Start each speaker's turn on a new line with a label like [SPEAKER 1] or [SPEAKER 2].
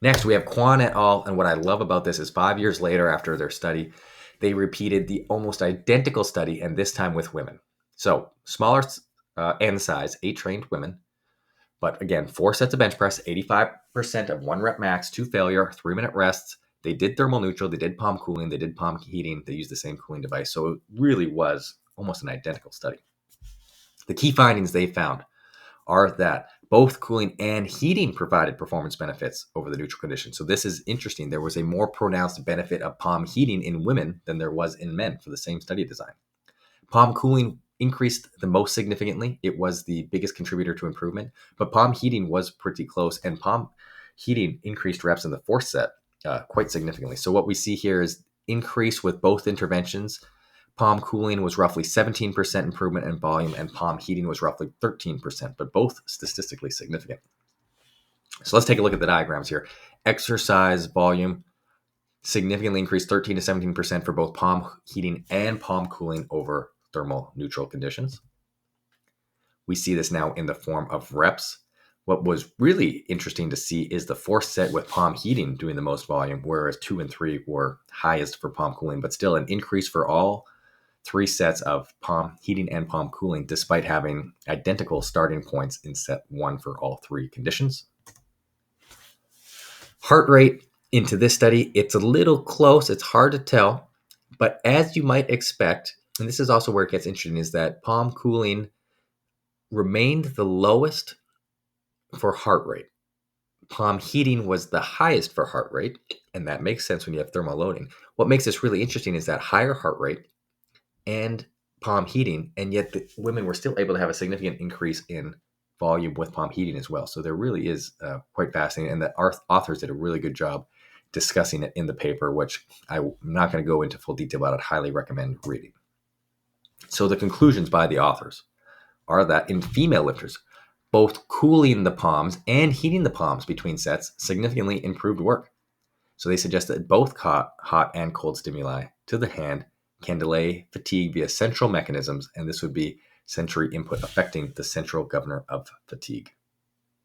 [SPEAKER 1] Next, we have Kwan et al. And what I love about this is 5 years later after their study, they repeated the almost identical study, and this time with women. So smaller end size, 8 trained women. But again, 4 sets of bench press, 85% of 1 rep max, 2 failure, 3-minute rests. They did thermal neutral, they did palm cooling, they did palm heating, they used the same cooling device. So it really was almost an identical study. The key findings they found are that both cooling and heating provided performance benefits over the neutral condition. So this is interesting. There was a more pronounced benefit of palm heating in women than there was in men for the same study design. Palm cooling increased the most significantly. It was the biggest contributor to improvement, but palm heating was pretty close, and palm heating increased reps in the 4th set quite significantly. So what we see here is increase with both interventions. Palm cooling was roughly 17% improvement in volume, and palm heating was roughly 13%, but both statistically significant. So let's take a look at the diagrams here. Exercise volume significantly increased 13 to 17% for both palm heating and palm cooling over thermal neutral conditions. We see this now in the form of reps. What was really interesting to see is the 4th set with palm heating doing the most volume, whereas 2 and 3 were highest for palm cooling, but still an increase for all 3 sets of palm heating and palm cooling, despite having identical starting points in set 1 for all 3 conditions. Heart rate into this study, it's a little close. It's hard to tell, but as you might expect, and this is also where it gets interesting, is that palm cooling remained the lowest for heart rate. Palm heating was the highest for heart rate, and that makes sense when you have thermal loading. What makes this really interesting is that higher heart rate and palm heating, and yet the women were still able to have a significant increase in volume with palm heating as well. So there really is quite fascinating, and the authors did a really good job discussing it in the paper, which I'm not going to go into full detail about. I'd highly recommend reading. So the conclusions by the authors are that in female lifters, both cooling the palms and heating the palms between sets significantly improved work. So they suggest that both hot and cold stimuli to the hand can delay fatigue via central mechanisms, and this would be sensory input affecting the central governor of fatigue.